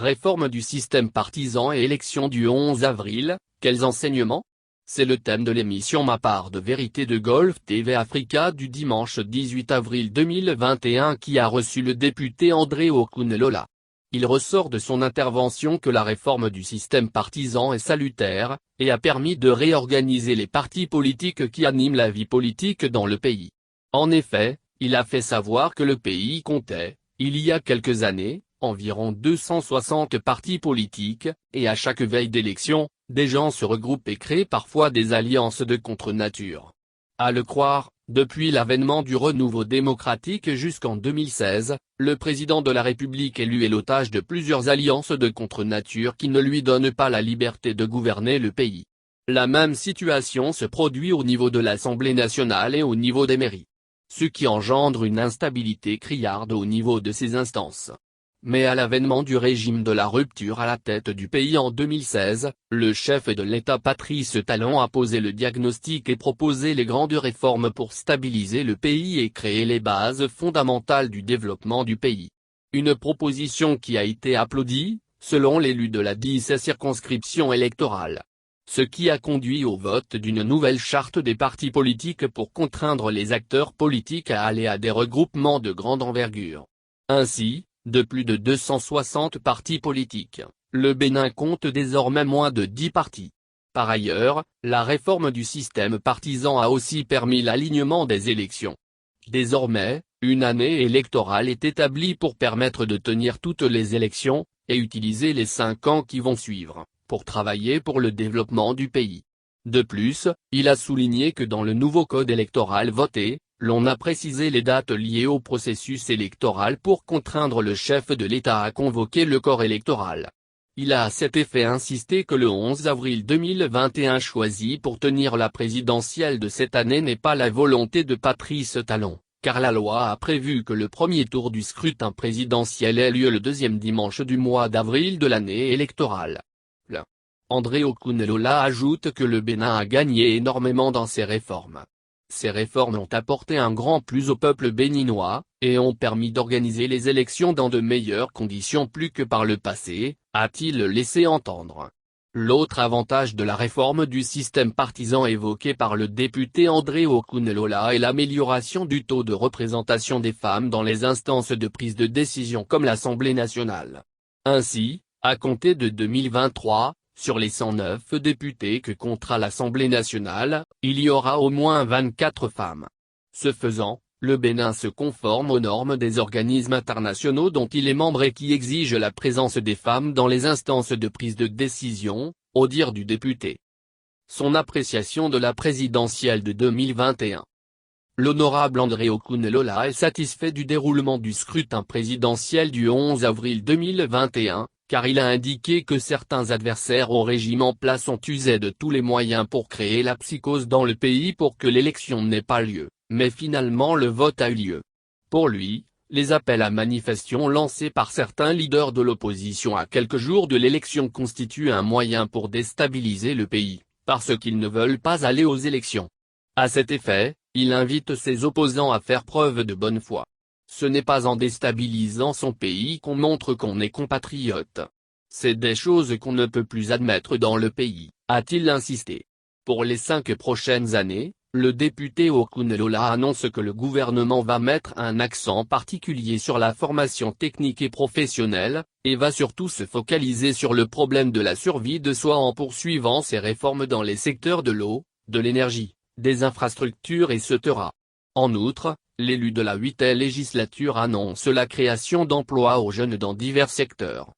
Réforme du système partisan et élection du 11 avril, quels enseignements? C'est le thème de l'émission Ma part de vérité de Golf TV Africa du dimanche 18 avril 2021 qui a reçu le député André Okunlola. Il ressort de son intervention que la réforme du système partisan est salutaire, et a permis de réorganiser les partis politiques qui animent la vie politique dans le pays. En effet, il a fait savoir que le pays comptait, il y a quelques années, environ 260 partis politiques, et à chaque veille d'élection, des gens se regroupent et créent parfois des alliances de contre-nature. À le croire, depuis l'avènement du renouveau démocratique jusqu'en 2016, le président de la République élu est l'otage de plusieurs alliances de contre-nature qui ne lui donnent pas la liberté de gouverner le pays. La même situation se produit au niveau de l'Assemblée nationale et au niveau des mairies. Ce qui engendre une instabilité criarde au niveau de ces instances. Mais à l'avènement du régime de la rupture à la tête du pays en 2016, le chef de l'État Patrice Talon a posé le diagnostic et proposé les grandes réformes pour stabiliser le pays et créer les bases fondamentales du développement du pays. Une proposition qui a été applaudie, selon l'élu de la 10e circonscription électorale. Ce qui a conduit au vote d'une nouvelle charte des partis politiques pour contraindre les acteurs politiques à aller à des regroupements de grande envergure. Ainsi, de plus de 260 partis politiques, le Bénin compte désormais moins de 10 partis. Par ailleurs, la réforme du système partisan a aussi permis l'alignement des élections. Désormais, une année électorale est établie pour permettre de tenir toutes les élections, et utiliser les 5 ans qui vont suivre, pour travailler pour le développement du pays. De plus, il a souligné que dans le nouveau code électoral voté, l'on a précisé les dates liées au processus électoral pour contraindre le chef de l'État à convoquer le corps électoral. Il a à cet effet insisté que le 11 avril 2021 choisi pour tenir la présidentielle de cette année n'est pas la volonté de Patrice Talon, car la loi a prévu que le premier tour du scrutin présidentiel ait lieu le deuxième dimanche du mois d'avril de l'année électorale. André Okunlola ajoute que le Bénin a gagné énormément dans ces réformes. Ces réformes ont apporté un grand plus au peuple béninois, et ont permis d'organiser les élections dans de meilleures conditions plus que par le passé, a-t-il laissé entendre. L'autre avantage de la réforme du système partisan évoqué par le député André Okunlola est l'amélioration du taux de représentation des femmes dans les instances de prise de décision comme l'Assemblée nationale. Ainsi, à compter de 2023, sur les 109 députés que comptera l'Assemblée nationale, il y aura au moins 24 femmes. Ce faisant, le Bénin se conforme aux normes des organismes internationaux dont il est membre et qui exigent la présence des femmes dans les instances de prise de décision, au dire du député. Son appréciation de la présidentielle de 2021. L'honorable André Okunlola est satisfait du déroulement du scrutin présidentiel du 11 avril 2021. Car il a indiqué que certains adversaires au régime en place ont usé de tous les moyens pour créer la psychose dans le pays pour que l'élection n'ait pas lieu, mais finalement le vote a eu lieu. Pour lui, les appels à manifestation lancés par certains leaders de l'opposition à quelques jours de l'élection constituent un moyen pour déstabiliser le pays, parce qu'ils ne veulent pas aller aux élections. À cet effet, il invite ses opposants à faire preuve de bonne foi. Ce n'est pas en déstabilisant son pays qu'on montre qu'on est compatriote. C'est des choses qu'on ne peut plus admettre dans le pays, a-t-il insisté. Pour les 5 prochaines années, le député Okunlola annonce que le gouvernement va mettre un accent particulier sur la formation technique et professionnelle, et va surtout se focaliser sur le problème de la survie de soi en poursuivant ses réformes dans les secteurs de l'eau, de l'énergie, des infrastructures etc. En outre, l'élu de la 8e législature annonce la création d'emplois aux jeunes dans divers secteurs.